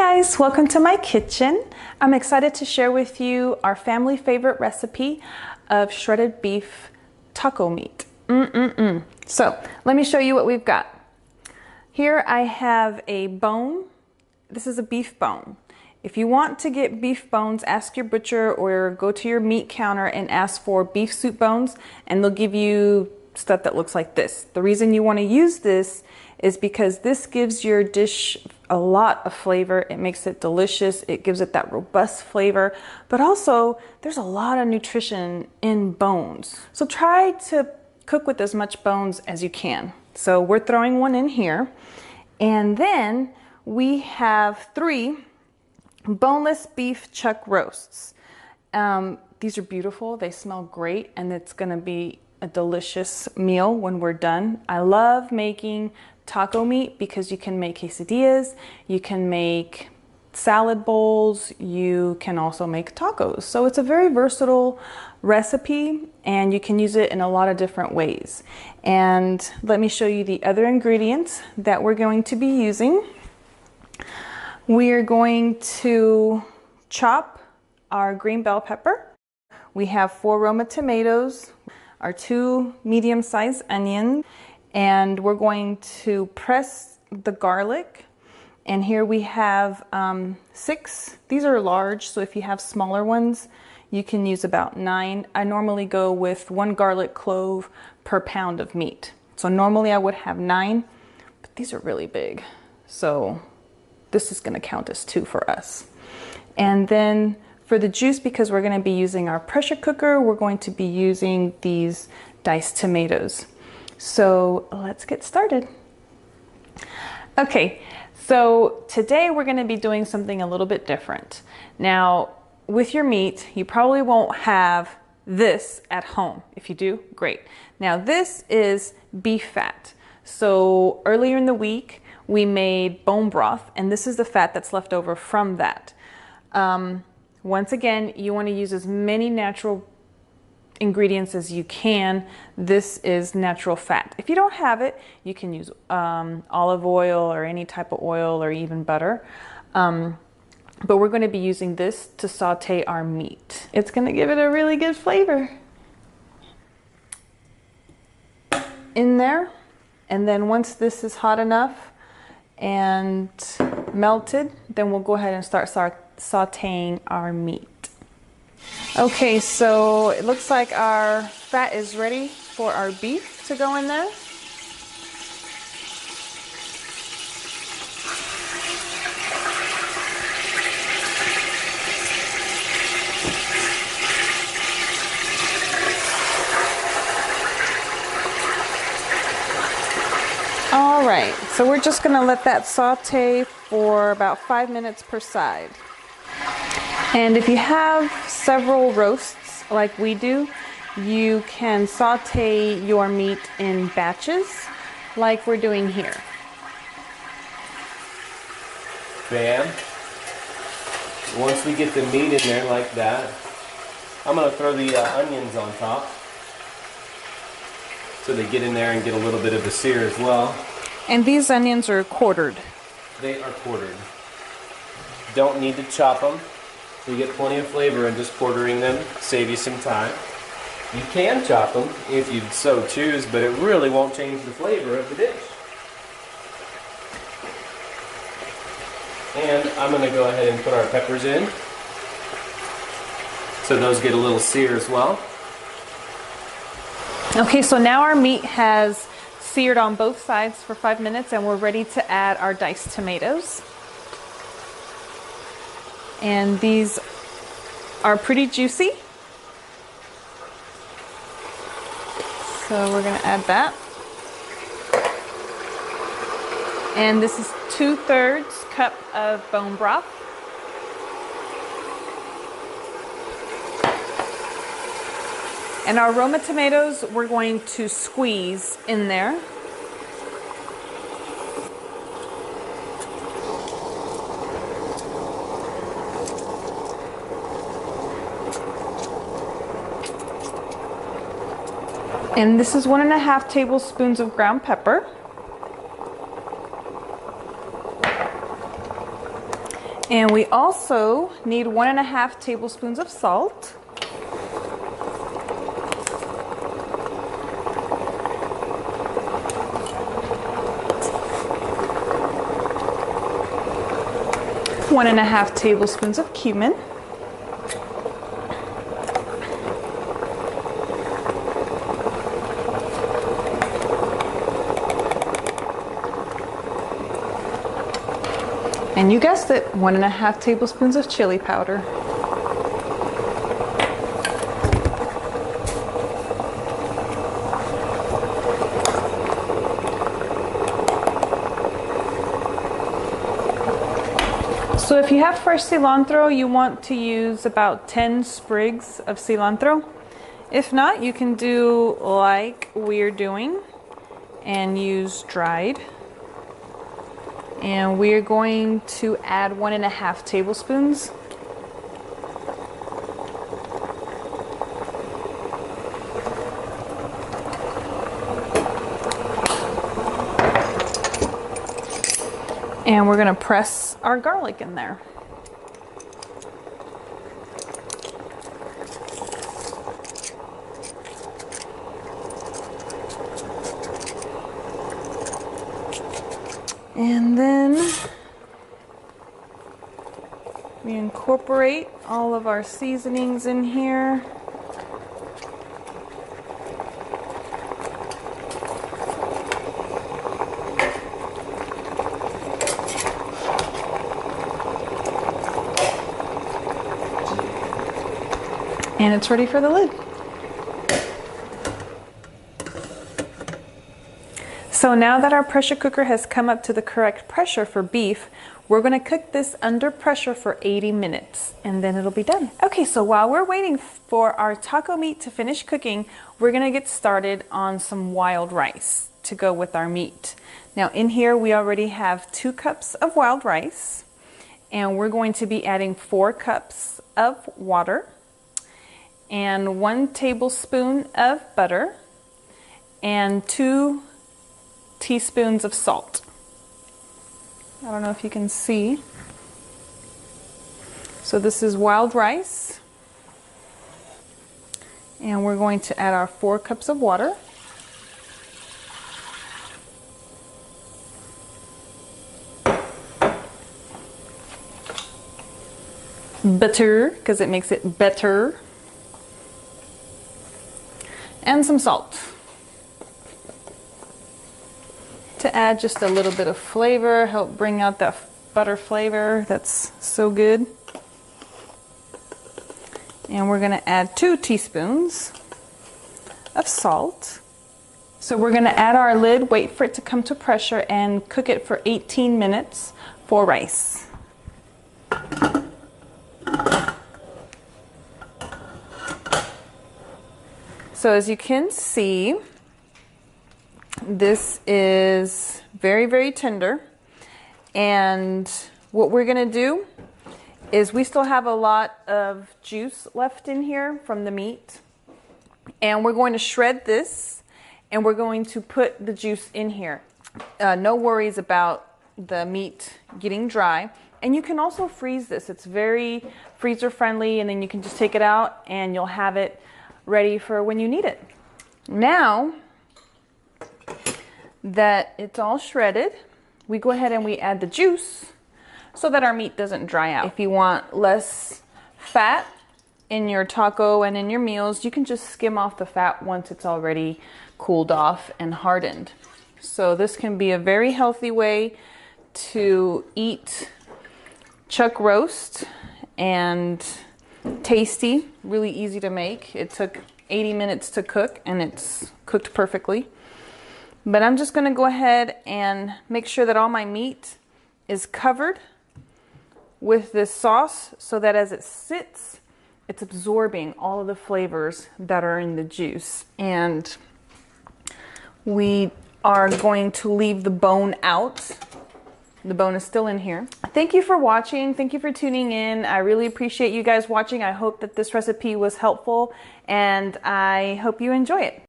guys, welcome to my kitchen. I'm excited to share with you our family favorite recipe of shredded beef taco meat. So let me show you what we've got. Here I have a bone. This is a beef bone. If you want to get beef bones, ask your butcher or go to your meat counter and ask for beef soup bones, and they'll give you stuff that looks like this. The reason you want to use this is because this gives your dish a lot of flavor. It makes it delicious. It gives it that robust flavor, but also there's a lot of nutrition in bones. So try to cook with as much bones as you can. So we're throwing one in here, and then we have 3 boneless beef chuck roasts. These are beautiful. They smell great, and it's gonna be a delicious meal when we're done. I love making taco meat because you can make quesadillas, you can make salad bowls, you can also make tacos. So it's a very versatile recipe and you can use it in a lot of different ways. And let me show you the other ingredients that we're going to be using. We're going to chop our green bell pepper. We have 4 Roma tomatoes, our 2 medium-sized onions, and we're going to press the garlic. And here we have 6. These are large, so if you have smaller ones, you can use about 9. I normally go with 1 garlic clove per pound of meat. So normally I would have 9, but these are really big. So this is gonna count as 2 for us. And then for the juice, because we're gonna be using our pressure cooker, we're going to be using these diced tomatoes. So let's get started. Okay, so today we're gonna be doing something a little bit different. Now, with your meat, you probably won't have this at home. If you do, great. Now this is beef fat. So earlier in the week, we made bone broth, and this is the fat that's left over from that. Once again, you wanna use as many natural ingredients as you can. This is natural fat. If you don't have it, you can use olive oil or any type of oil or even butter. But we're going to be using this to saute our meat. It's going to give it a really good flavor. In there, and then once this is hot enough and melted, then we'll go ahead and start sauteing our meat. Okay, so it looks like our fat is ready for our beef to go in there. All right, so we're just gonna let that saute for about 5 minutes per side. And if you have several roasts like we do, you can saute your meat in batches like we're doing here. Bam. Once we get the meat in there like that, I'm going to throw the onions on top so they get in there and get a little bit of a sear as well. And these onions are quartered. They are quartered. Don't need to chop them. You get plenty of flavor in just quartering them, save you some time. You can chop them if you so choose, but it really won't change the flavor of the dish. And I'm going to go ahead and put our peppers in, so those get a little sear as well. Okay, so now our meat has seared on both sides for 5 minutes, and we're ready to add our diced tomatoes. And these are pretty juicy. So we're gonna add that. And this is 2/3 cup of bone broth. And our Roma tomatoes, we're going to squeeze in there. And this is 1.5 tablespoons of ground pepper. And we also need 1.5 tablespoons of salt. One and a half tablespoons of cumin. And you guessed it, 1.5 tablespoons of chili powder. So if you have fresh cilantro, you want to use about 10 sprigs of cilantro. If not, you can do like we're doing and use dried. And we're going to add 1.5 tablespoons. And we're going to press our garlic in there. And then we incorporate all of our seasonings in here. And it's ready for the lid. So now that our pressure cooker has come up to the correct pressure for beef, we're going to cook this under pressure for 80 minutes and then it'll be done. Okay, so while we're waiting for our taco meat to finish cooking, we're going to get started on some wild rice to go with our meat. Now in here we already have 2 cups of wild rice, and we're going to be adding 4 cups of water and 1 tablespoon of butter and 2 teaspoons of salt. I don't know if you can see. So this is wild rice. And we're going to add our 4 cups of water. Butter, because it makes it better. And some salt. To add just a little bit of flavor, help bring out that butter flavor that's so good. And we're going to add 2 teaspoons of salt. So we're going to add our lid, wait for it to come to pressure, and cook it for 18 minutes for rice. So as you can see, this is very, very tender. And what we're going to do is we still have a lot of juice left in here from the meat. And we're going to shred this and we're going to put the juice in here. No worries about the meat getting dry. And you can also freeze this. It's very freezer friendly, and then you can just take it out and you'll have it ready for when you need it. Now that it's all shredded, we go ahead and we add the juice so that our meat doesn't dry out. If you want less fat in your taco and in your meals, you can just skim off the fat once it's already cooled off and hardened. So this can be a very healthy way to eat chuck roast, and tasty, really easy to make. It took 80 minutes to cook and it's cooked perfectly. But I'm just going to go ahead and make sure that all my meat is covered with this sauce so that as it sits, it's absorbing all of the flavors that are in the juice. And we are going to leave the bone out. The bone is still in here. Thank you for watching. Thank you for tuning in. I really appreciate you guys watching. I hope that this recipe was helpful and I hope you enjoy it.